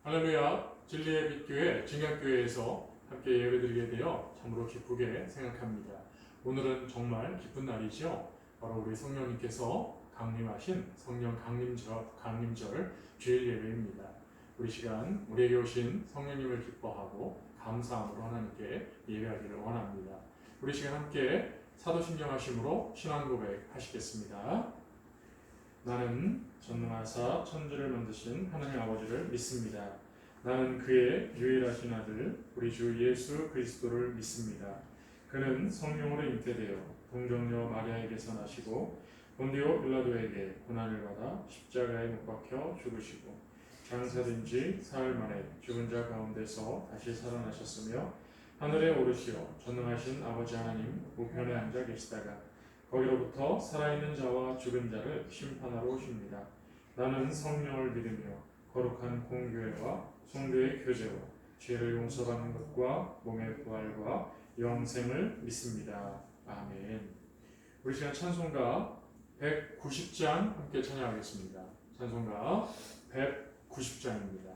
할렐루야, 진리의 빛교회 진강교회에서 함께 예배드리게 되어 참으로 기쁘게 생각합니다. 오늘은 정말 기쁜 날이죠. 바로 우리 성령님께서 강림하신 성령 강림절 주일 예배입니다. 우리 시간 우리에게 오신 성령님을 기뻐하고 감사함으로 하나님께 예배하기를 원합니다. 우리 시간 함께 사도신경하심으로 신앙 고백 하시겠습니다. 나는 전능하사 천지를 만드신 하나님 아버지를 믿습니다. 나는 그의 유일하신 아들 우리 주 예수 그리스도를 믿습니다. 그는 성령으로 잉태되어 동정녀 마리아에게서 나시고 본디오 빌라도에게 고난을 받아 십자가에 못 박혀 죽으시고 장사된 지 사흘 만에 죽은 자 가운데서 다시 살아나셨으며 하늘에 오르시어 전능하신 아버지 하나님 우편에 앉아 계시다가 거기로부터 살아있는 자와 죽은 자를 심판하러 오십니다. 나는 성령을 믿으며 거룩한 공교회와 성도의 교제와 죄를 용서받는 것과 몸의 부활과 영생을 믿습니다. 아멘. 우리 시간 찬송가 190장 함께 찬양하겠습니다. 찬송가 190장입니다.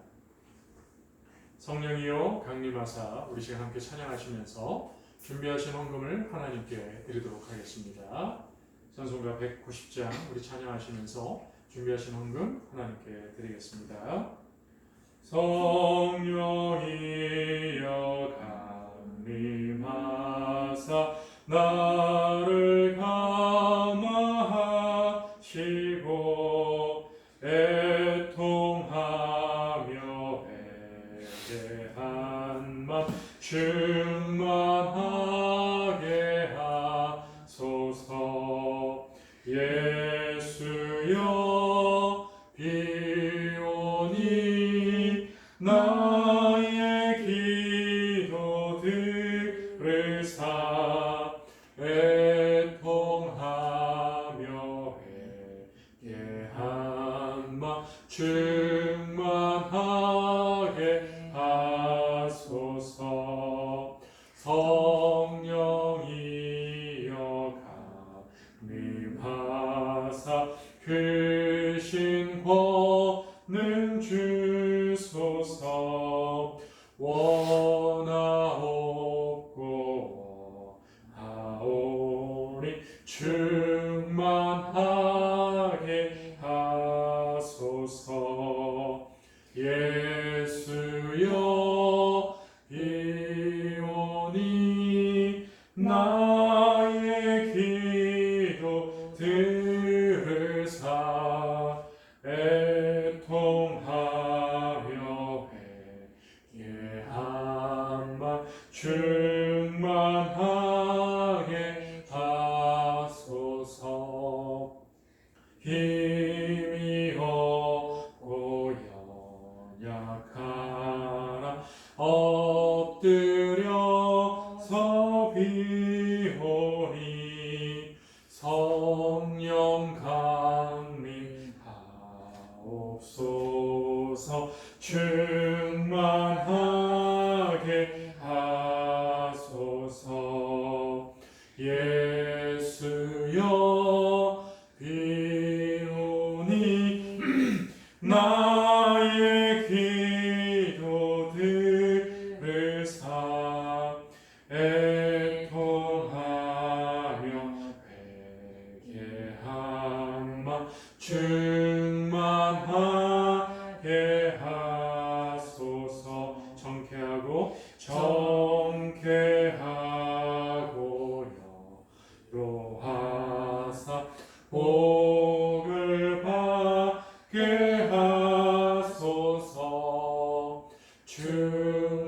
성령이여 강림하사 우리 시간 함께 찬양하시면서 준비하신 헌금을 하나님께 드리도록 하겠습니다. 찬송가 190장 우리 찬양하시면서 준비하신 헌금 하나님께 드리겠습니다. 성령이여 강림하사 나를 감화하시고 애통하며 회개한 맘 충만하게 하소서. 예수여 비오니 나의 기도 들으사 애통하며 회개한 맘 충만하게 하소서. 성령이여 강림하사 크신 권능 주소서. 원하옵고 하오니 충만하게 하소서. 예수여 비오니 나의 기도 들으사 애통하며 회개한 맘 충만하게 하소서. 힘이 없고 연약하나 엎드려서 비오니 성령 강림하옵소서. 충만하게 하소서. 예수여 비오니 나의 기도 들으사 애통하며 회개한 맘 충만하게 하소서. 정케하고 여로하사 복을 받게 하소서. 충만하게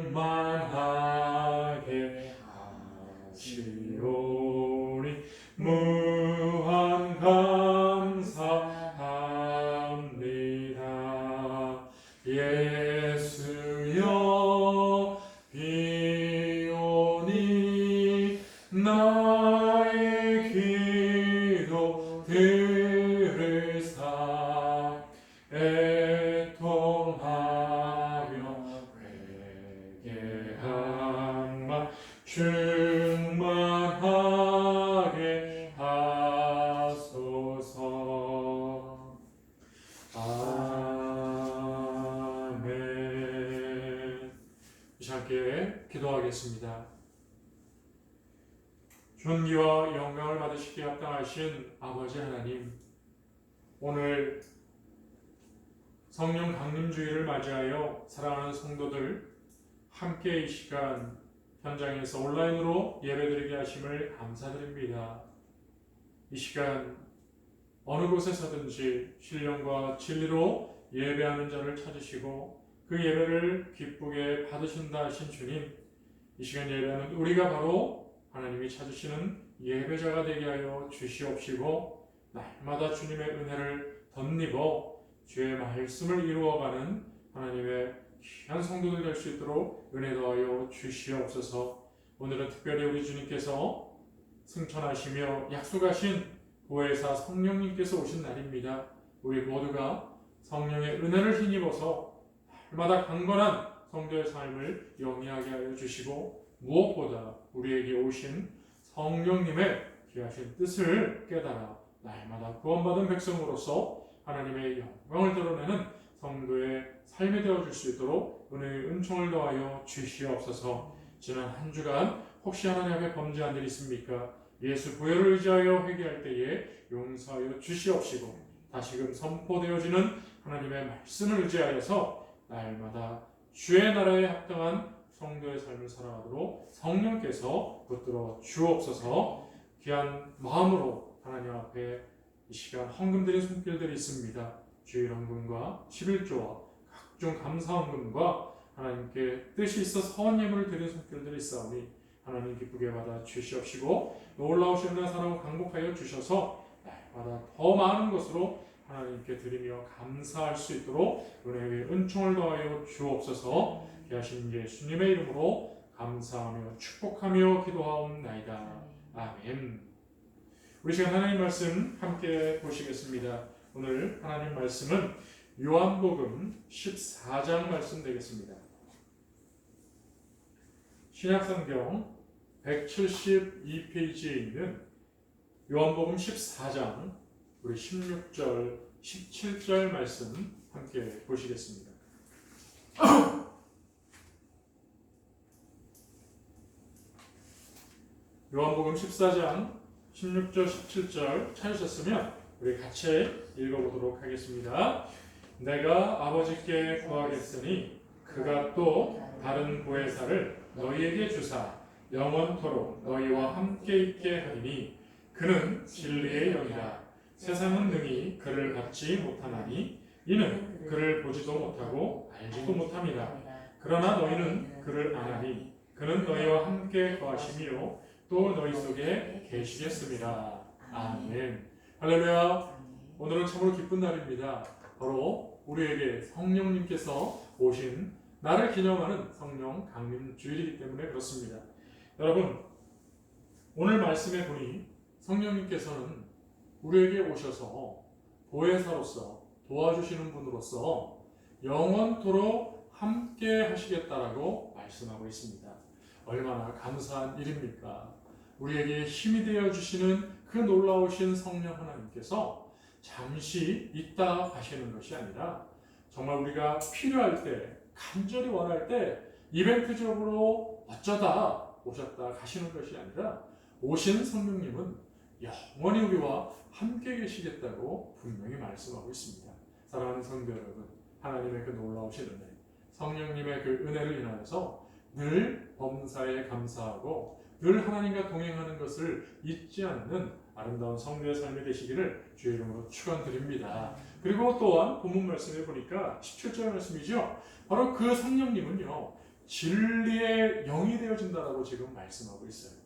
하시오니 무한 감사합니다. 예수여 비오니 나의 기도 들으사 애통하며 회개한 맘 충만하게 하소서. 아멘. 함께 기도하겠습니다. 존귀와 영광을 받으시기에 합당하신 아버지 하나님, 오늘 성령 강림주일을 맞이하여 사랑하는 성도들 함께 이 시간 현장에서 온라인으로 예배드리게 하심을 감사드립니다. 이 시간 어느 곳에서든지 신령과 진리로 예배하는 자를 찾으시고 그 예배를 기쁘게 받으신다 하신 주님, 이 시간 예배하는 우리가 바로 하나님이 찾으시는 예배자가 되게 하여 주시옵시고 날마다 주님의 은혜를 덧입어 주의 말씀을 이루어가는 하나님의 귀한 성도들 될 수 있도록 은혜 더하여 주시옵소서. 오늘은 특별히 우리 주님께서 승천하시며 약속하신 보혜사 성령님께서 오신 날입니다. 우리 모두가 성령의 은혜를 힘입어서 날마다 강건한 성도의 삶을 영위하게 하여 주시고 무엇보다 우리에게 오신 성령님의 귀하신 뜻을 깨달아 날마다 구원받은 백성으로서 하나님의 영광을 드러내는 성도의 삶이 되어줄 수 있도록 은혜의 은총을 더하여 주시옵소서. 지난 한 주간 혹시 하나님 앞에 범죄한 일 있습니까? 예수 부활을 의지하여 회개할 때에 용서하여 주시옵시고 다시금 선포되어지는 하나님의 말씀을 의지하여서 날마다 주의 나라에 합당한 성도의 삶을 살아가도록 성령께서 붙들어 주옵소서. 귀한 마음으로 하나님 앞에 이 시간 헌금드린 손길들이 있습니다. 주일 헌금과 11조와 각종 감사 헌금과 하나님께 뜻이 있어 서원 예물을 드린 손길들이 있사오니 하나님 기쁘게 받아 주시옵시고 놀라우신 은혜 사랑을 강복하여 주셔서 날마다 더 많은 것으로 하나님께 드리며 감사할 수 있도록 은혜의 은총을 더하여 주옵소서. 귀하신 예수님의 이름으로 감사하며 축복하며 기도하옵나이다. 아멘. 우리 시간 하나님 말씀 함께 보시겠습니다. 오늘 하나님 말씀은 요한복음 14장 말씀 되겠습니다. 신약성경 172페이지에 있는 요한복음 14장 우리 16절, 17절 말씀 함께 보시겠습니다. 요한복음 14장 16절, 17절 찾으셨으면 우리 같이 읽어보도록 하겠습니다. 내가 아버지께 구하겠으니 그가 또 다른 보혜사를 너희에게 주사 영원토록 너희와 함께 있게 하리니 그는 진리의 영이라. 세상은 능히 그를 받지 못하나니 이는 그를 보지도 못하고 알지도 못함이라. 그러나 너희는 그를 아나니 그는 너희와 함께 거하시며 또 너희 속에 계시겠습니다. 아멘. 할렐루야. 오늘은 참으로 기쁜 날입니다. 바로 우리에게 성령님께서 오신 나를 기념하는 성령 강림 주일이기 때문에 그렇습니다. 여러분, 오늘 말씀에 보니 성령님께서는 우리에게 오셔서 보혜사로서 도와주시는 분으로서 영원토록 함께 하시겠다라고 말씀하고 있습니다. 얼마나 감사한 일입니까? 우리에게 힘이 되어 주시는 그 놀라우신 성령 하나님께서 잠시 있다 가시는 것이 아니라 정말 우리가 필요할 때, 간절히 원할 때 이벤트적으로 어쩌다 오셨다 가시는 것이 아니라 오신 성령님은 영원히 우리와 함께 계시겠다고 분명히 말씀하고 있습니다. 사랑하는 성도 여러분, 하나님의 그 놀라우신 은혜, 성령님의 그 은혜를 인하여서 늘 범사에 감사하고 늘 하나님과 동행하는 것을 잊지 않는 아름다운 성도의 삶이 되시기를 주의 이름으로 축원드립니다. 그리고 또한 본문 말씀에 보니까 17절 말씀이죠. 바로 그 성령님은요, 진리의 영이 되어진다라고 지금 말씀하고 있어요.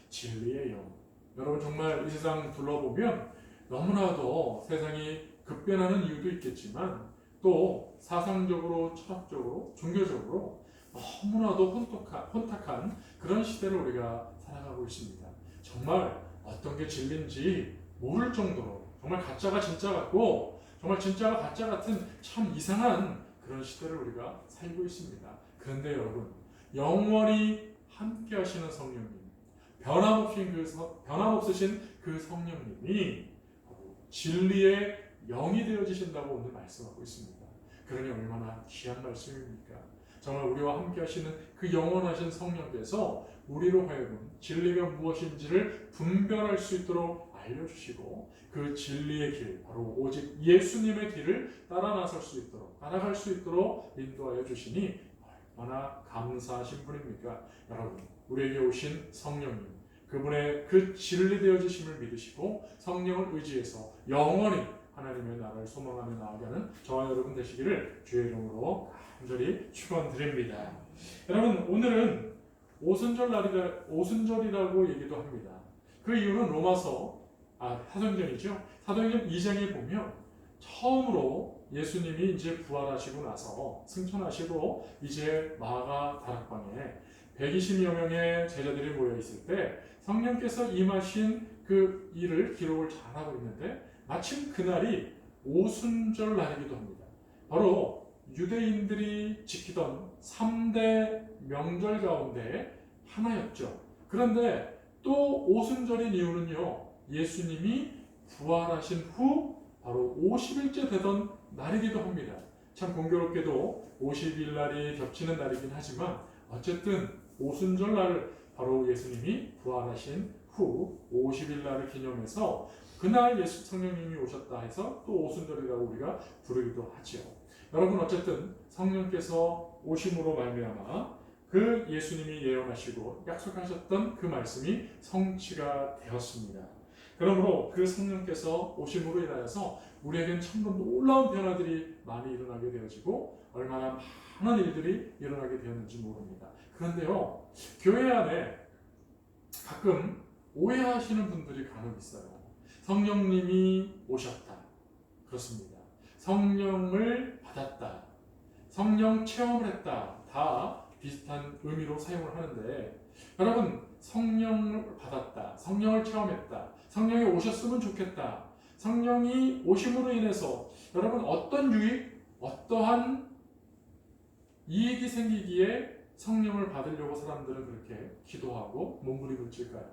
진리의 영. 여러분 정말 이 세상 둘러보면 너무나도 세상이 급변하는 이유도 있겠지만 또 사상적으로, 철학적으로, 종교적으로 너무나도 혼탁한 그런 시대를 우리가 살아가고 있습니다. 정말 어떤 게 진리인지 모를 정도로 정말 가짜가 진짜 같고 정말 진짜가 가짜 같은 참 이상한 그런 시대를 우리가 살고 있습니다. 그런데 여러분, 영원히 함께 하시는 성령님, 변함없으신 그 성령님이 진리의 영이 되어지신다고 오늘 말씀하고 있습니다. 그러니 얼마나 귀한 말씀입니까? 정말 우리와 함께 하시는 그 영원하신 성령께서 우리로 하여금 진리가 무엇인지를 분별할 수 있도록 알려주시고 그 진리의 길, 바로 오직 예수님의 길을 따라 나설 수 있도록, 따라갈 수 있도록 인도하여 주시니 얼마나 감사하신 분입니까? 여러분, 우리에게 오신 성령님, 그분의 그 진리 되어주심을 믿으시고 성령을 의지해서 영원히 하나님의 나라를 소망하며 나아가는 저와 여러분 되시기를 주의 이름으로 간절히 축원드립니다. 여러분, 오늘은 오순절이라고 얘기도 합니다. 그 이유는 사도행전이죠. 사도행전 2장에 보면 처음으로 예수님이 이제 부활하시고 나서 승천하시고 이제 마가 다락방에 120여 명의 제자들이 모여 있을 때 성령께서 임하신 그 일을 기록을 잘하고 있는데 마침 그날이 오순절 날이기도 합니다. 바로 유대인들이 지키던 3대 명절 가운데 하나였죠. 그런데 또 오순절인 이유는요, 예수님이 부활하신 후 바로 50일째 되던 날이기도 합니다. 참 공교롭게도 50일 날이 겹치는 날이긴 하지만 어쨌든 오순절 날 바로 예수님이 부활하신 후 50일 날을 기념해서 그날 예수 성령님이 오셨다 해서 또 오순절이라고 우리가 부르기도 하죠. 여러분, 어쨌든 성령께서 오심으로 말미암아 그 예수님이 예언하시고 약속하셨던 그 말씀이 성취가 되었습니다. 그러므로 그 성령께서 오심으로 인하여서 우리에겐 참으로 놀라운 변화들이 많이 일어나게 되어지고 얼마나 많은 일들이 일어나게 되었는지 모릅니다. 그런데요, 교회 안에 가끔 오해하시는 분들이 간혹 있어요. 성령님이 오셨다. 그렇습니다. 성령을 받았다. 성령 체험을 했다. 다 비슷한 의미로 사용을 하는데, 여러분, 성령을 받았다. 성령을 체험했다. 성령이 오셨으면 좋겠다. 성령이 오심으로 인해서 여러분 어떤 유익, 어떠한 이익이 생기기에 성령을 받으려고 사람들은 그렇게 기도하고 몸부림을 칠까요?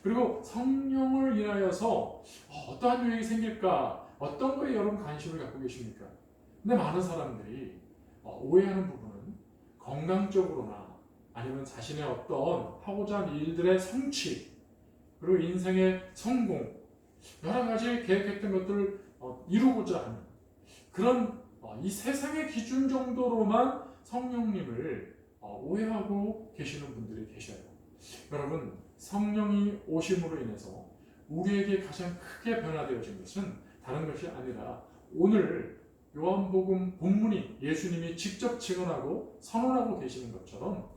그리고 성령을 인하여서 어떠한 유익이 생길까? 어떤 거에 여러분 관심을 갖고 계십니까? 근데 많은 사람들이 오해하는 부분은 건강적으로나 아니면 자신의 어떤 하고자 하는 일들의 성취, 그리고 인생의 성공, 여러 가지 계획했던 것들을 이루고자 하는 그런 이 세상의 기준 정도로만 성령님을 오해하고 계시는 분들이 계셔요. 여러분, 성령이 오심으로 인해서 우리에게 가장 크게 변화되어진 것은 다른 것이 아니라 오늘 요한복음 본문이 예수님이 직접 증언하고 선언하고 계시는 것처럼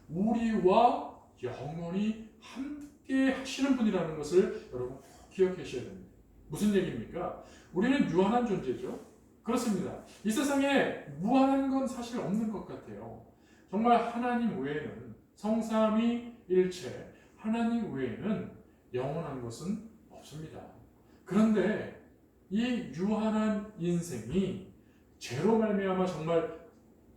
우리와 영원히 함께 하시는 분이라는 것을 여러분 기억하셔야 됩니다. 무슨 얘기입니까? 우리는 유한한 존재죠. 그렇습니다. 이 세상에 무한한 건 사실 없는 것 같아요. 정말 하나님 외에는, 성삼위일체 하나님 외에는 영원한 것은 없습니다. 그런데 이 유한한 인생이 죄로 말미암아 정말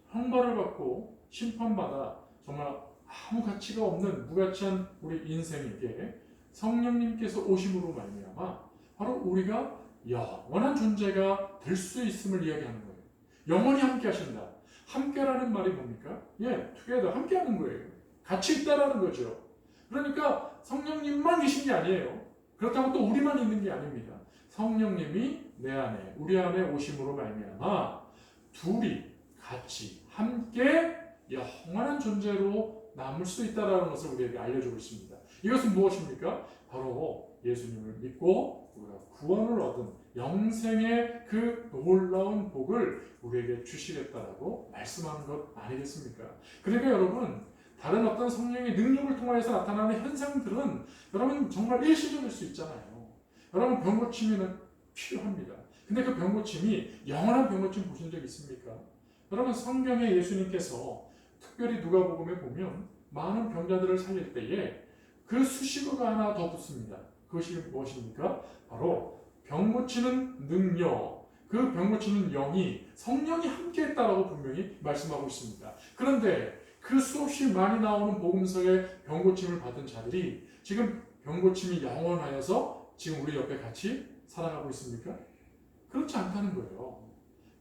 형벌을 받고 심판받아 정말 아무 가치가 없는 무가치한 우리 인생에게 성령님께서 오심으로 말미암아 바로 우리가 영원한 존재가 될 수 있음을 이야기하는 거예요. 영원히 함께 하신다. 함께라는 말이 뭡니까? together, 함께 하는 거예요. 같이 있다라는 거죠. 그러니까 성령님만 계신 게 아니에요. 그렇다고 또 우리만 있는 게 아닙니다. 성령님이 내 안에, 우리 안에 오심으로 말미암아 둘이 같이 함께 영원한 존재로 남을 수 있다는 것을 우리에게 알려주고 있습니다. 이것은 무엇입니까? 바로 예수님을 믿고 우리가 구원을 얻은 영생의 그 놀라운 복을 우리에게 주시겠다라고 말씀하는 것 아니겠습니까? 그러니까 여러분, 다른 어떤 성령의 능력을 통해서 나타나는 현상들은 여러분 정말 일시적일 수 있잖아요. 여러분, 병고침이는 필요합니다. 근데 그 병고침이 영원한 병고침 보신 적 있습니까? 여러분, 성경에 예수님께서 특별히 누가복음에 보면 많은 병자들을 살릴 때에 그 수식어가 하나 더 붙습니다. 그것이 무엇입니까? 바로 병 고치는 능력, 그 병 고치는 영이 성령이 함께했다라고 분명히 말씀하고 있습니다. 그런데 그 수없이 많이 나오는 복음서에 병 고침을 받은 자들이 지금 병 고침이 영원하여서 지금 우리 옆에 같이 살아가고 있습니까? 그렇지 않다는 거예요.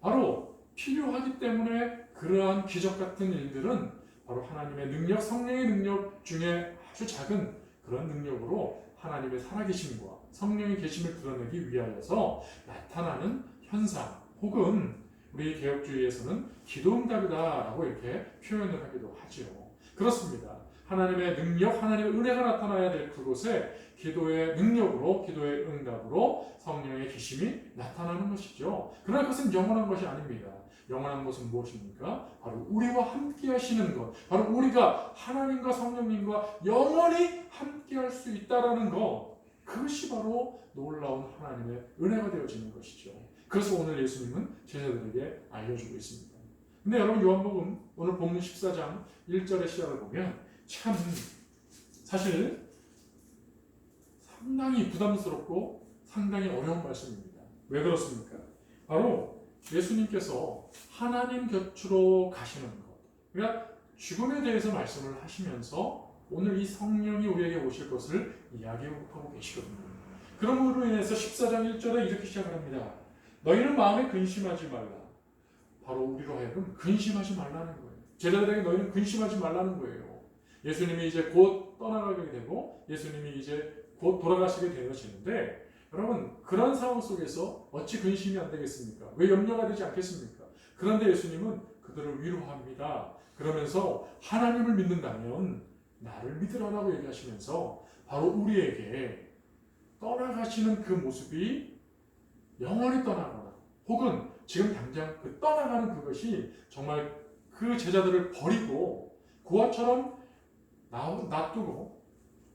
바로 필요하기 때문에 그러한 기적 같은 일들은 바로 하나님의 능력, 성령의 능력 중에 아주 작은 그런 능력으로 하나님의 살아계심과 성령의 계심을 드러내기 위하여서 나타나는 현상, 혹은 우리 개혁주의에서는 기도응답이다라고 이렇게 표현을 하기도 하지요. 그렇습니다. 하나님의 능력, 하나님의 은혜가 나타나야 될 그곳에 기도의 능력으로, 기도의 응답으로 성령의 계심이 나타나는 것이죠. 그러나 그것은 영원한 것이 아닙니다. 영원한 것은 무엇입니까? 바로 우리와 함께 하시는 것, 바로 우리가 하나님과 성령님과 영원히 함께 할 수 있다라는 것, 그것이 바로 놀라운 하나님의 은혜가 되어지는 것이죠. 그래서 오늘 예수님은 제자들에게 알려주고 있습니다. 근데 여러분, 요한복음 오늘 본문 14장 1절의 시작을 보면 참 사실 상당히 부담스럽고 상당히 어려운 말씀입니다. 왜 그렇습니까? 바로 예수님께서 하나님 곁으로 가시는 것, 그러니까 죽음에 대해서 말씀을 하시면서 오늘 이 성령이 우리에게 오실 것을 이야기하고 계시거든요. 그러므로 인해서 14장 1절에 이렇게 시작을 합니다. 너희는 마음에 근심하지 말라. 바로 우리로 하여금 근심하지 말라는 거예요. 제자들에게 너희는 근심하지 말라는 거예요. 예수님이 이제 곧 떠나가게 되고 예수님이 이제 곧 돌아가시게 되어지는데, 여러분, 그런 상황 속에서 어찌 근심이 안 되겠습니까? 왜 염려가 되지 않겠습니까? 그런데 예수님은 그들을 위로합니다. 그러면서 하나님을 믿는다면 나를 믿으라라고 얘기하시면서 바로 우리에게 떠나가시는 그 모습이 영원히 떠나거나 혹은 지금 당장 그 떠나가는 그것이 정말 그 제자들을 버리고 고아처럼 놔두고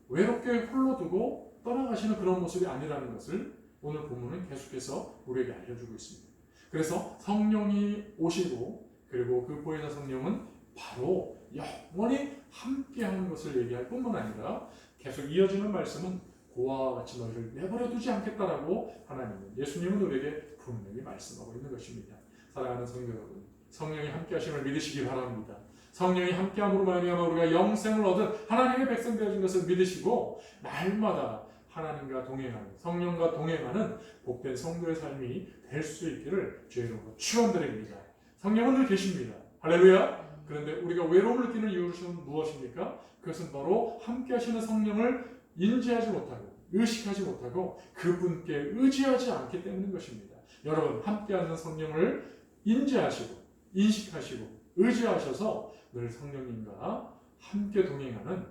외롭게 홀로 두고 떠나가시는 그런 모습이 아니라는 것을 오늘 본문은 계속해서 우리에게 알려주고 있습니다. 그래서 성령이 오시고 그리고 그 보혜사 성령은 바로 영원히 함께하는 것을 얘기할 뿐만 아니라 계속 이어지는 말씀은 고아와 같이 너희를 내버려 두지 않겠다라고 하나님은, 예수님은 우리에게 분명히 말씀하고 있는 것입니다. 사랑하는 성도 여러분, 성령이 함께하심을 믿으시기 바랍니다. 성령이 함께함으로 말미암아 우리가 영생을 얻은 하나님의 백성 되어진 것을 믿으시고 날마다 하나님과 동행하는, 성령과 동행하는 복된 성도의 삶이 될 수 있기를 주의 이름으로 축원드립니다. 성령은 늘 계십니다. 할렐루야. 그런데 우리가 외로움을 느끼는 이유는 무엇입니까? 그것은 바로 함께하시는 성령을 인지하지 못하고 의식하지 못하고 그분께 의지하지 않기 때문인 것입니다. 여러분, 함께하는 성령을 인지하시고 인식하시고 의지하셔서 늘 성령님과 함께 동행하는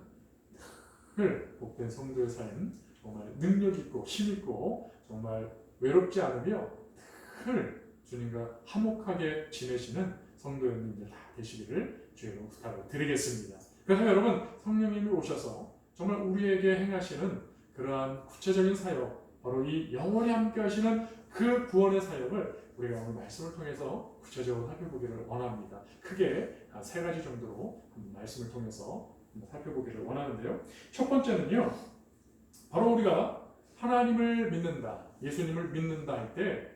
늘 복된 성도의 삶, 정말 능력 있고 힘 있고 정말 외롭지 않으며 늘 주님과 화목하게 지내시는 성도 여러분들 다 되시기를 주의로 부탁을 드리겠습니다. 그래서 여러분, 성령님이 오셔서 정말 우리에게 행하시는 그러한 구체적인 사역, 바로 이 영원히 함께 하시는 그 구원의 사역을 우리가 오늘 말씀을 통해서 구체적으로 살펴보기를 원합니다. 크게 세 가지 정도로 말씀을 통해서 살펴보기를 원하는데요. 첫 번째는요, 바로 우리가 하나님을 믿는다, 예수님을 믿는다 할 때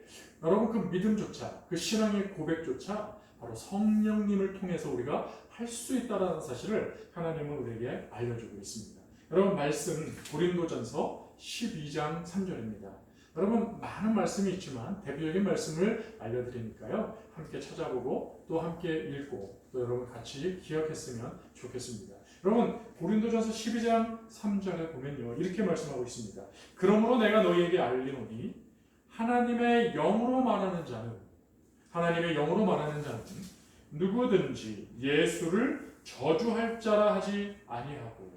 여러분, 그 믿음조차, 그 신앙의 고백조차 바로 성령님을 통해서 우리가 할 수 있다는 사실을 하나님은 우리에게 알려주고 있습니다. 여러분, 말씀 고린도전서 12장 3절입니다. 여러분, 많은 말씀이 있지만 대표적인 말씀을 알려드리니까요, 함께 찾아보고 또 함께 읽고 또 여러분 같이 기억했으면 좋겠습니다. 여러분, 고린도전서 12장 3절에 보면요, 이렇게 말씀하고 있습니다. 그러므로 내가 너희에게 알리노니 하나님의 영으로 말하는 자는 누구든지 예수를 저주할 자라 하지 아니하고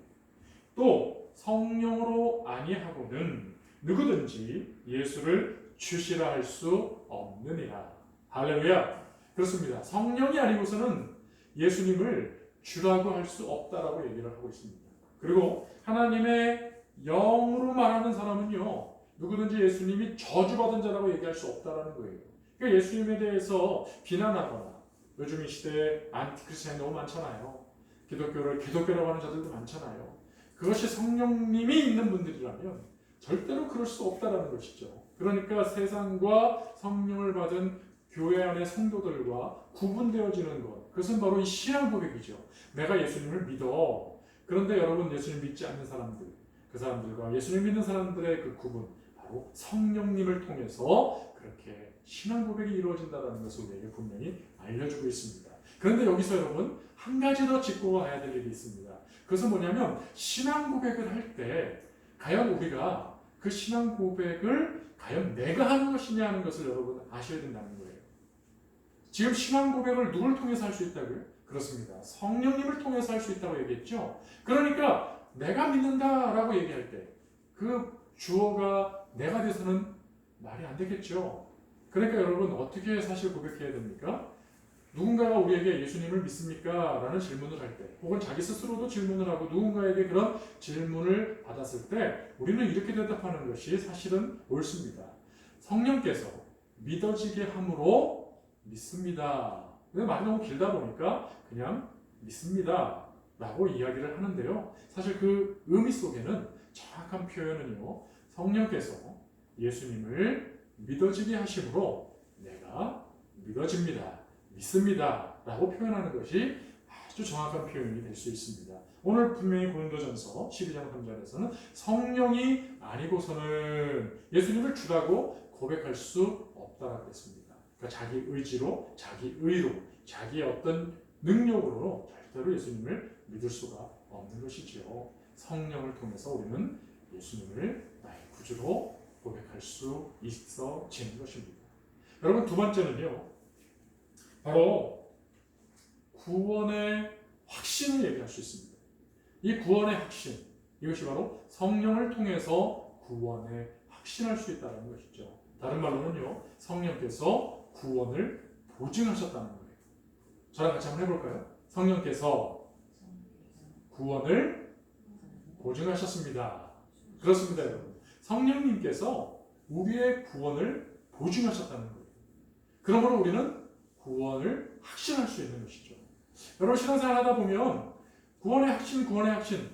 또 성령으로 아니하고는 누구든지 예수를 주시라 할 수 없느니라. 할렐루야. 그렇습니다. 성령이 아니고서는 예수님을 주라고 할 수 없다라고 얘기를 하고 있습니다. 그리고 하나님의 영으로 말하는 사람은요, 누구든지 예수님이 저주받은 자라고 얘기할 수 없다라는 거예요. 그러니까 예수님에 대해서 비난하거나, 요즘 이 시대에 안티크리스천이 너무 많잖아요. 기독교라고 하는 자들도 많잖아요. 그것이 성령님이 있는 분들이라면 절대로 그럴 수 없다라는 것이죠. 그러니까 세상과 성령을 받은 교회 안의 성도들과 구분되어지는 것, 그것은 바로 이 신앙 고백이죠. 내가 예수님을 믿어. 그런데 여러분, 예수님 믿지 않는 사람들, 그 사람들과 예수님 믿는 사람들의 그 구분, 바로 성령님을 통해서 그렇게 신앙 고백이 이루어진다는 것을 우리에게 분명히 알려주고 있습니다. 그런데 여기서 여러분 한 가지 더 짚고 가야 될 일이 있습니다. 그것은 뭐냐면 신앙 고백을 할 때 과연 우리가 그 신앙 고백을 과연 내가 하는 것이냐 하는 것을 여러분 아셔야 된다는 거예요. 지금 신앙 고백을 누굴 통해서 할 수 있다고요? 그렇습니다. 성령님을 통해서 할 수 있다고 얘기했죠. 그러니까 내가 믿는다라고 얘기할 때 그 주어가 내가 돼서는 말이 안 되겠죠. 그러니까 여러분 어떻게 사실 고백해야 됩니까? 누군가가 우리에게 예수님을 믿습니까? 라는 질문을 할 때, 혹은 자기 스스로도 질문을 하고 누군가에게 그런 질문을 받았을 때 우리는 이렇게 대답하는 것이 사실은 옳습니다. 성령께서 믿어지게 함으로 믿습니다. 근데 말이 너무 길다 보니까 그냥 믿습니다 라고 이야기를 하는데요. 사실 그 의미 속에는 정확한 표현은요, 성령께서 예수님을 믿어지게 하심으로 내가 믿어집니다, 믿습니다 라고 표현하는 것이 아주 정확한 표현이 될 수 있습니다. 오늘 분명히 고린도전서 12장 3절에서는 성령이 아니고서는 예수님을 주라고 고백할 수 없다라고 했습니다. 그러니까 자기 의지로, 자기 의로, 자기의 어떤 능력으로 절대로 예수님을 믿을 수가 없는 것이지요. 성령을 통해서 우리는 예수님을 나의 구주로 고백할 수 있어지는 것입니다. 여러분, 두 번째는요, 바로 구원의 확신을 얘기할 수 있습니다. 이 구원의 확신, 이것이 바로 성령을 통해서 구원에 확신할 수 있다는 것이죠. 다른 말로는요, 성령께서 구원을 보증하셨다는 거예요. 저랑 같이 한번 해볼까요? 성령께서 구원을 보증하셨습니다. 그렇습니다, 여러분. 성령님께서 우리의 구원을 보증하셨다는 거예요. 그러므로 우리는 구원을 확신할 수 있는 것이죠. 여러분, 신앙생활 하다 보면 구원의 확신,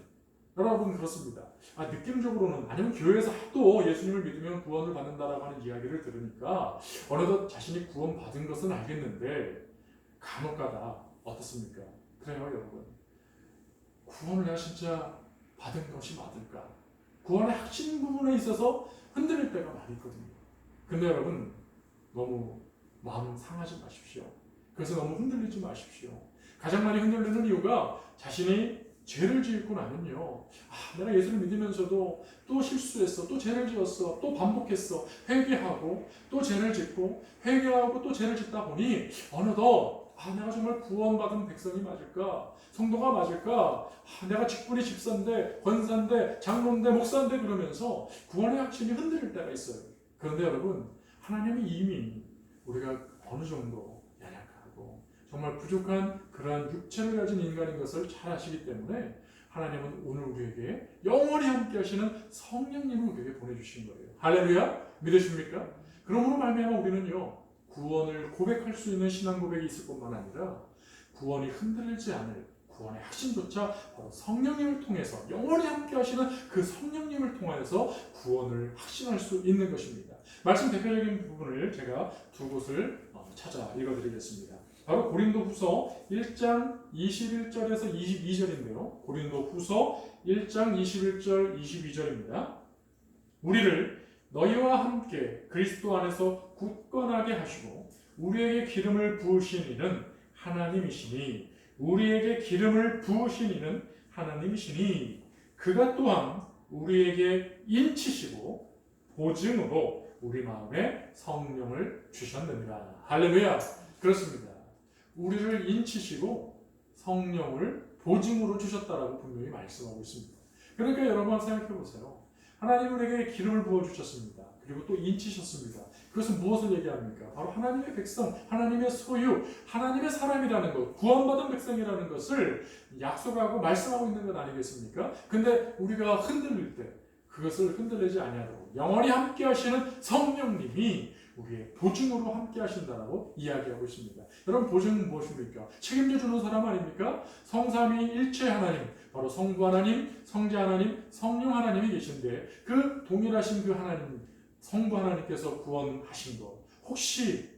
여러분 그렇습니다. 느낌적으로는, 아니면 교회에서 하도 예수님을 믿으면 구원을 받는다라고 하는 이야기를 들으니까 어느덧 자신이 구원 받은 것은 알겠는데 간혹가다 어떻습니까? 그래요, 여러분. 구원을 내가 진짜 받은 것이 맞을까? 구원의 확신 부분에 있어서 흔들릴 때가 많이 있거든요. 근데 여러분, 너무 마음 상하지 마십시오. 그래서 너무 흔들리지 마십시오. 가장 많이 흔들리는 이유가 자신이 죄를 짓고 나면요, 내가 예수를 믿으면서도 또 실수했어, 또 죄를 지었어, 또 반복했어, 회개하고 또 죄를 짓고 회개하고 또 죄를 짓다 보니 어느덧 내가 정말 구원받은 백성이 맞을까? 성도가 맞을까? 내가 직분이 집사인데, 권사인데, 장로인데, 목사인데 그러면서 구원의 확신이 흔들릴 때가 있어요. 그런데 여러분, 하나님이 이미 우리가 어느 정도 연약하고 정말 부족한 그러한 육체를 가진 인간인 것을 잘 아시기 때문에 하나님은 오늘 우리에게 영원히 함께 하시는 성령님을 우리에게 보내주신 거예요. 할렐루야! 믿으십니까? 그러므로 말미암아 우리는요, 구원을 고백할 수 있는 신앙 고백이 있을 뿐만 아니라 구원이 흔들리지 않을 구원의 확신조차 바로 성령님을 통해서, 영원히 함께 하시는 그 성령님을 통하여서 구원을 확신할 수 있는 것입니다. 말씀 대표적인 부분을 제가 두 곳을 찾아 읽어드리겠습니다. 바로 고린도후서 1장 21절에서 22절인데요. 고린도후서 1장 21절 22절입니다. 우리를 너희와 함께 그리스도 안에서 굳건하게 하시고 우리에게 기름을 부으신 이는 하나님이시니, 우리에게 기름을 부으신 이는 하나님이시니 그가 또한 우리에게 인치시고 보증으로 우리 마음에 성령을 주셨느니라. 할렐루야. 그렇습니다. 우리를 인치시고 성령을 보증으로 주셨다라고 분명히 말씀하고 있습니다. 그러니까 여러분 생각해 보세요. 하나님 우리에게 기름을 부어주셨습니다. 그리고 또 인치셨습니다. 그것은 무엇을 얘기합니까? 바로 하나님의 백성, 하나님의 소유, 하나님의 사람이라는 것, 구원받은 백성이라는 것을 약속하고 말씀하고 있는 것 아니겠습니까? 근데 우리가 흔들릴 때 그것을 흔들리지 아니하도록 영원히 함께 하시는 성령님이 우리의 보증으로 함께 하신다라고 이야기하고 있습니다. 여러분, 보증은 무엇입니까? 책임져 주는 사람 아닙니까? 성삼위 일체 하나님, 바로 성부 하나님, 성자 하나님, 성령 하나님이 계신데 그 동일하신 그 하나님, 성부 하나님께서 구원하신 것, 혹시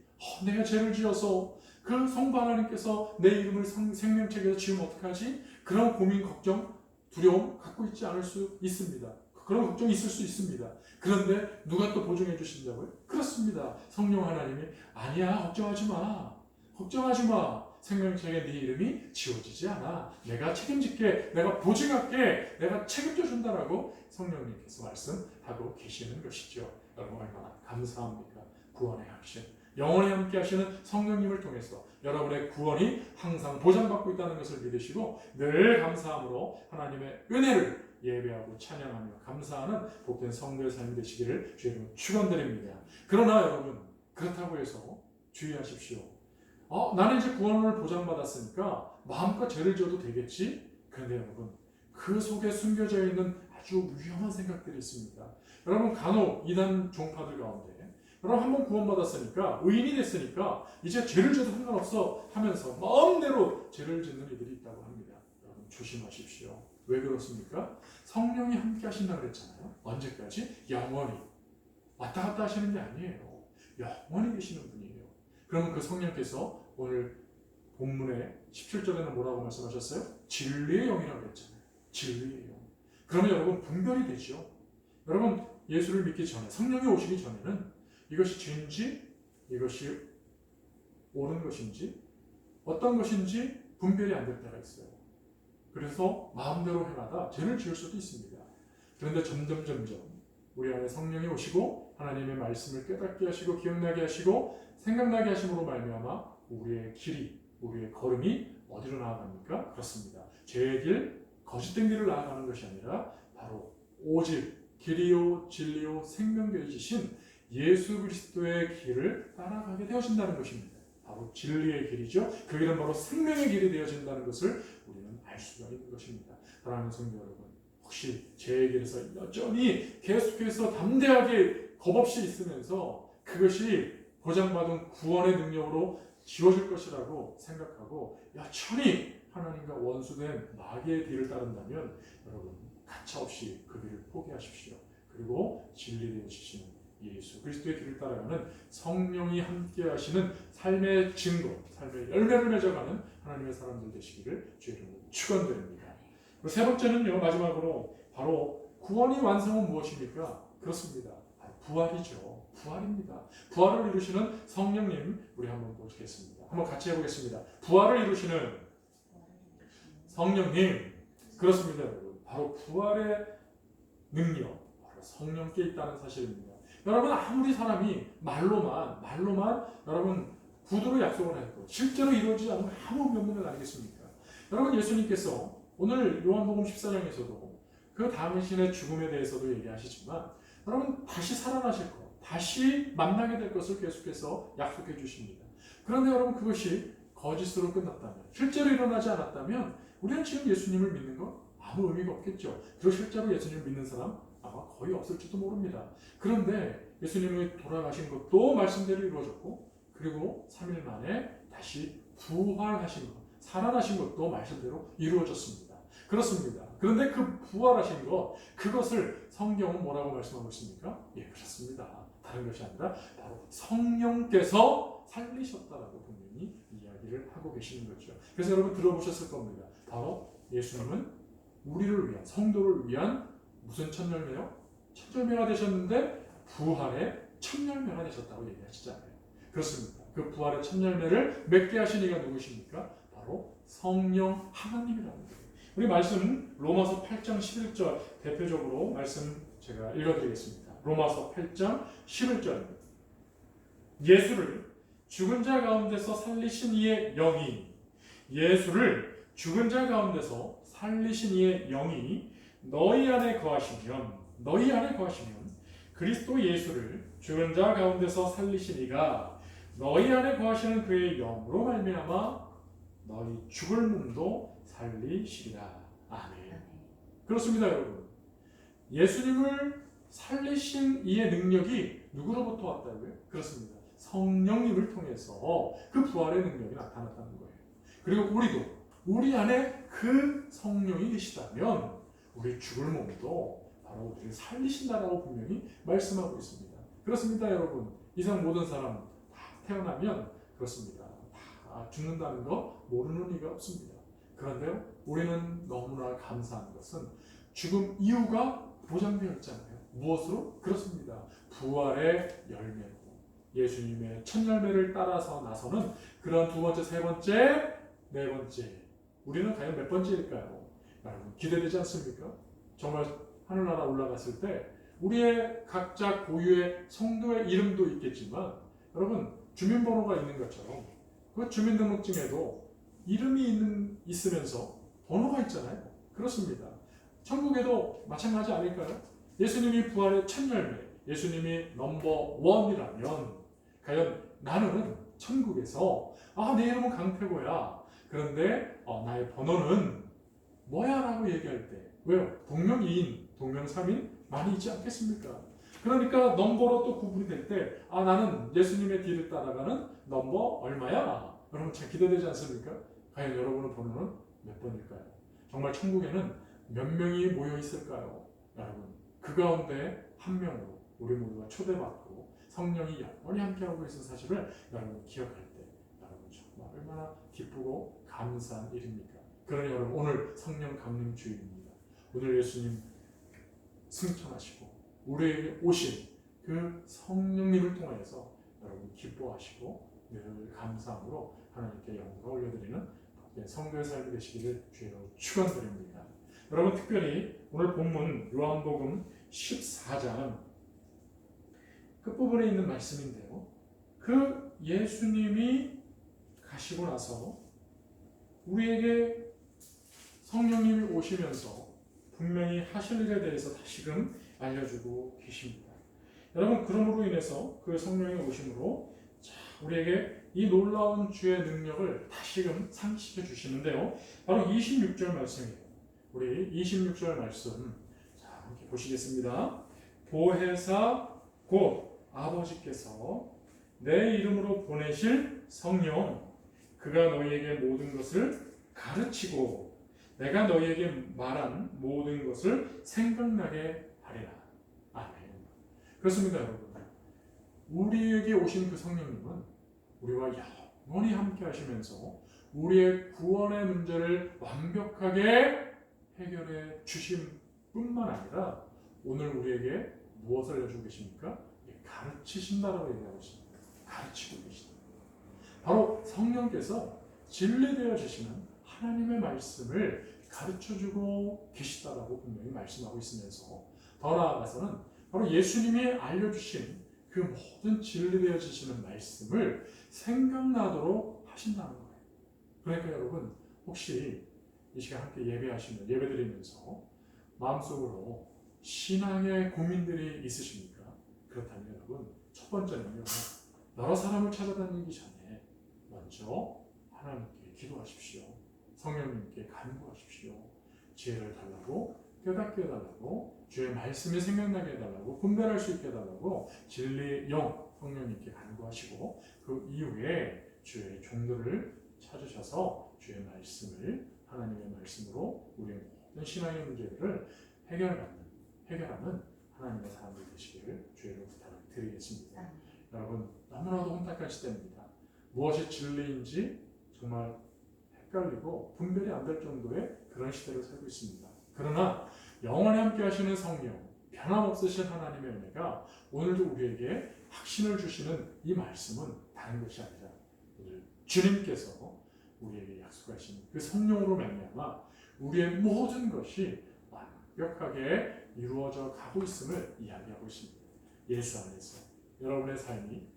내가 죄를 지어서 그 성부 하나님께서 내 이름을 생명책에서 지우면 어떡하지? 그런 고민, 걱정, 두려움 갖고 있지 않을 수 있습니다. 그런 걱정이 있을 수 있습니다. 그런데 누가 또 보증해 주신다고요? 그렇습니다. 성령 하나님이 아니야, 걱정하지 마. 걱정하지 마. 생명책에 네 이름이 지워지지 않아. 내가 책임질게, 내가 보증할게, 내가 책임져 준다라고 성령님께서 말씀하고 계시는 것이죠. 여러분 얼마나 감사합니까? 구원의 확신, 영원히 함께 하시는 성령님을 통해서 여러분의 구원이 항상 보장받고 있다는 것을 믿으시고 늘 감사함으로 하나님의 은혜를 예배하고 찬양하며 감사하는 복된 성도의 삶이 되시기를 주의 축원드립니다. 그러나 여러분 그렇다고 해서 주의하십시오. 나는 이제 구원을 보장받았으니까 마음껏 죄를 지어도 되겠지? 그런데 여러분 그 속에 숨겨져 있는 아주 위험한 생각들이 있습니다. 여러분 간혹 이단 종파들 가운데 여러분 한번 구원받았으니까 의인이 됐으니까 이제 죄를 져도 상관없어 하면서 마음대로 죄를 짓는 이들이 있다고 합니다. 여러분 조심하십시오. 왜 그렇습니까? 성령이 함께 하신다고 그랬잖아요. 언제까지? 영원히. 왔다 갔다 하시는 게 아니에요. 영원히 계시는 분이에요. 그러면 그 성령께서 오늘 본문의 17절에는 뭐라고 말씀하셨어요? 진리의 영이라고 그랬잖아요. 진리의 영. 그러면 여러분 분별이 되죠. 여러분 예수를 믿기 전에 성령이 오시기 전에는 이것이 죄인지 이것이 옳은 것인지 어떤 것인지 분별이 안 될 때가 있어요. 그래서 마음대로 행하다 죄를 지을 수도 있습니다. 그런데 점점 우리 안에 성령이 오시고 하나님의 말씀을 깨닫게 하시고 기억나게 하시고 생각나게 하심으로 말미암아 우리의 길이, 우리의 걸음이 어디로 나아갑니까? 그렇습니다. 죄의 길, 거짓된 길을 나아가는 것이 아니라 바로 오직 길이요 진리요 생명되시신 예수 그리스도의 길을 따라가게 되어진다는 것입니다. 바로 진리의 길이죠. 그 길은 바로 생명의 길이 되어진다는 것을 우리는 알 수가 있는 것입니다. 사랑하는 성도 여러분, 혹시 죄의 길에서 여전히 계속해서 담대하게 겁없이 있으면서 그것이 보장받은 구원의 능력으로 지워질 것이라고 생각하고 여전히 하나님과 원수된 마귀의 길을 따른다면 여러분 가차없이 그 길을 포기하십시오. 그리고 진리 되시는 예수 그리스도의 길을 따라가는 성령이 함께 하시는 삶의 증거, 삶의 열매를 맺어가는 하나님의 사람들 되시기를 주의 이름으로 축원드립니다. 세 번째는요, 마지막으로 바로 구원의 완성은 무엇입니까? 그렇습니다. 바로 부활이죠. 부활입니다. 부활을 이루시는 성령님 우리 한번 보겠습니다. 한번 같이 해보겠습니다. 부활을 이루시는 성령님, 그렇습니다, 여러분. 바로 부활의 능력, 바로 성령께 있다는 사실입니다. 여러분 아무리 사람이 말로만 여러분 구두로 약속을 했고 실제로 이루어지지 않으면 아무 의미 없는 건 아니겠습니까? 여러분 예수님께서 오늘 요한복음 14장에서도 그 당신의 죽음에 대해서도 얘기하시지만 여러분 다시 살아나실 것, 다시 만나게 될 것을 계속해서 약속해 주십니다. 그런데 여러분 그것이 거짓으로 끝났다면, 실제로 일어나지 않았다면 우리는 지금 예수님을 믿는 건 아무 의미가 없겠죠. 그리고 실제로 예수님을 믿는 사람 아마 거의 없을지도 모릅니다. 그런데 예수님이 돌아가신 것도 말씀대로 이루어졌고 그리고 3일 만에 다시 부활하신 것, 살아나신 것도 말씀대로 이루어졌습니다. 그렇습니다. 그런데 그 부활하신 것, 그것을 성경은 뭐라고 말씀하고 있습니까? 예, 그렇습니다. 다른 것이 아니라 바로 성령께서 살리셨다라고 분명히 이야기를 하고 계시는 거죠. 그래서 여러분 들어보셨을 겁니다. 바로 예수님은 우리를 위한, 성도를 위한 무슨 첫 열매요? 첫 열매가 되셨는데 부활의 첫 열매가 되셨다고 얘기하시잖아요. 그렇습니다. 그 부활의 첫 열매를 맺게 하신 이가 누구십니까? 바로 성령 하나님이라는 거예요. 우리 말씀 로마서 8장 11절 대표적으로 말씀 제가 읽어드리겠습니다. 로마서 8장 11절입니다. 예수를 죽은 자 가운데서 살리신 이의 영이, 예수를 죽은 자 가운데서 살리신 이의 영이 너희 안에 거하시면 그리스도 예수를 죽은 자 가운데서 살리신 이가 너희 안에 거하시는 그의 영으로 말미암아 너희 죽을 몸도 살리시리라. 아멘. 그렇습니다, 여러분. 예수님을 살리신 이의 능력이 누구로부터 왔다고요? 그렇습니다. 성령님을 통해서 그 부활의 능력이 나타났다는 거예요. 그리고 우리도 우리 안에 그 성령이 계시다면 우리 죽을 몸도 바로 우리를 살리신다라고 분명히 말씀하고 있습니다. 그렇습니다, 여러분. 이상 모든 사람 다 태어나면 그렇습니다. 다 죽는다는 거 모르는 이가 없습니다. 그런데요, 우리는 너무나 감사한 것은 죽음 이유가 보장되어 있잖아요. 무엇으로? 그렇습니다. 부활의 열매로. 예수님의 첫 열매를 따라서 나서는 그런 두 번째, 세 번째 네 번째. 우리는 과연 몇 번째일까요? 여러분 기대되지 않습니까? 정말 하늘나라 올라갔을 때 우리의 각자 고유의 성도의 이름도 있겠지만 여러분 주민번호가 있는 것처럼 그 주민등록증에도 이름이 있으면서 번호가 있잖아요. 그렇습니다. 천국에도 마찬가지 아닐까요? 예수님이 부활의 첫 열매, 예수님이 넘버 원이라면 과연 나는 천국에서 내 이름은 강태고야. 그런데 나의 번호는 뭐야? 라고 얘기할 때 왜요? 동명이인, 동명삼인 많이 있지 않겠습니까? 그러니까 넘버로 또 구분이 될 때 나는 예수님의 뒤를 따라가는 넘버 얼마야? 여러분 참 기대되지 않습니까? 과연 여러분의 번호는 몇 번일까요? 정말 천국에는 몇 명이 모여 있을까요? 여러분 그 가운데 한 명으로 우리 모두가 초대받고 성령이 영원히 함께하고 있는 사실을 여러분 기억할 때 여러분 정말 얼마나 기쁘고 감사한 일입니까? 그러니 여러분 오늘 성령 강림 주일입니다. 오늘 예수님 승천하시고 우리에게 오신 그 성령님을 통해서 여러분 기뻐하시고 늘 감사함으로 하나님께 영광을 올려드리는 성도의 삶이 되시기를 주의로 축원드립니다. 여러분 특별히 오늘 본문 요한복음 14장 끝부분에 있는 말씀인데요. 그 예수님이 가시고 나서 우리에게 성령님이 오시면서 분명히 하실 일에 대해서 다시금 알려주고 계십니다. 여러분 그러므로 인해서 그 성령이 오심으로 우리에게 이 놀라운 주의 능력을 다시금 상기시켜 주시는데요. 바로 26절 말씀이에요. 우리 26절 말씀 함께 보시겠습니다. 보혜사 곧 아버지께서 내 이름으로 보내실 성령 그가 너희에게 모든 것을 가르치고 내가 너희에게 말한 모든 것을 생각나게 하리라. 아멘. 그렇습니다, 여러분. 우리에게 오신 그 성령님은 우리와 영원히 함께 하시면서 우리의 구원의 문제를 완벽하게 해결해 주심 뿐만 아니라 오늘 우리에게 무엇을 해주고 계십니까? 가르치신다라고 얘기하고 있습니다. 가르치고 계신다. 바로 성령께서 진리되어 주시는 하나님의 말씀을 가르쳐주고 계시다라고 분명히 말씀하고 있으면서 더 나아가서는 바로 예수님이 알려주신 그 모든 진리되어 주시는 말씀을 생각나도록 하신다는 거예요. 그러니까 여러분 혹시 이 시간 함께 예배하시면 예배드리면서 마음속으로 신앙의 고민들이 있으십니까? 그렇다면 여러분 첫 번째는요. 여러 사람을 찾아다니기 전에 먼저 하나님께 기도하십시오. 성령님께 간구하십시오. 지혜를 달라고 깨닫게 해달라고 주의 말씀이 생각나게 해달라고 분별할 수 있게 해달라고 진리의 영 성령님께 간구하시고 그 이후에 주의 종들을 찾으셔서 주의 말씀을 하나님의 말씀으로 우리의 모든 신앙의 문제들을 해결하는 하나님의 사람들 되시기를 주의로 부탁드리겠습니다. 여러분 너무나도 혼탁한 시대입니다. 무엇이 진리인지 정말 헷갈리고 분별이 안 될 정도의 그런 시대를 살고 있습니다. 그러나 영원히 함께 하시는 성령, 변함없으신 하나님의 은혜가 오늘도 우리에게 확신을 주시는 이 말씀은 다른 것이 아니라 오늘 주님께서 우리에게 약속하신 그 성령으로 말미암아 우리의 모든 것이 완벽하게 이루어져 가고 있음을 이야기하고 있습니다. 예수 안에서 여러분의 삶이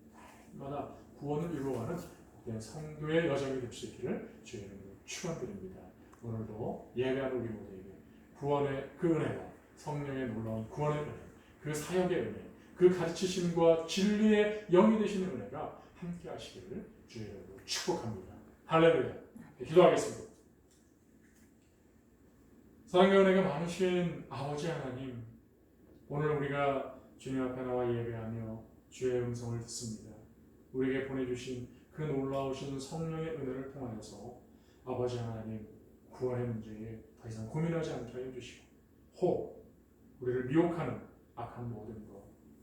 날마다 구원을 이루어가는 성도의 여정이 될 수 있기를 주의 이름으로 축원드립니다. 오늘도 예배하는 우리 모두에게 구원의 그 은혜와 성령의 놀라운 구원의 은혜, 그 사역의 은혜, 그 가르치심과 진리의 영이 되시는 은혜가 함께 하시기를 주의 이름으로 축복합니다. 할렐루야. 기도하겠습니다. 사랑과 은혜가 많으신 아버지 하나님, 오늘 우리가 주님 앞에 나와 예배하며 주의 음성을 듣습니다. 우리에게 보내주신 그 놀라우신 성령의 은혜를 통하여서 아버지 하나님 구원의 문제에 더 이상 고민하지 않게 하여 주시고 혹 우리를 미혹하는 악한 모든 것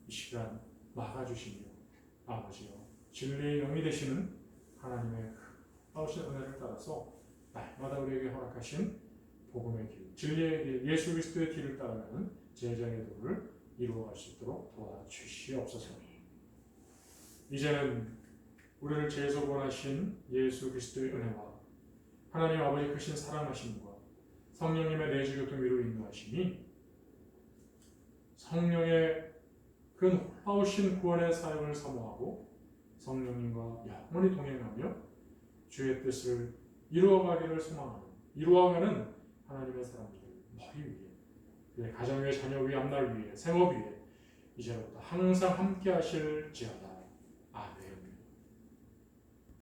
이 시간 막아주시며 아버지여 진리의 영이 되시는 하나님의 크신 은혜를 따라서 날마다 우리에게 허락하신 복음의 길, 진리의 길, 예수 그리스도의 길을 따라가는 제자의 도를 이루어갈 수 있도록 도와주시옵소서. 이제는 우리를 재소곤하신 예수 그리스도의 은혜와 하나님 아버지 크신 사랑하심과 성령님의 내주교통 위로 인도하심이 성령의 그 놀라우신 구원의 사역을 사모하고 성령님과 영원히 동행하며 주의 뜻을 이루어가기를 소망하는 이루어가는 하나님의 사람들 머리 위에 그의 가정 위에 자녀 위에 앞날 위에 생업 위에 이제부터 항상 함께 하실지어다.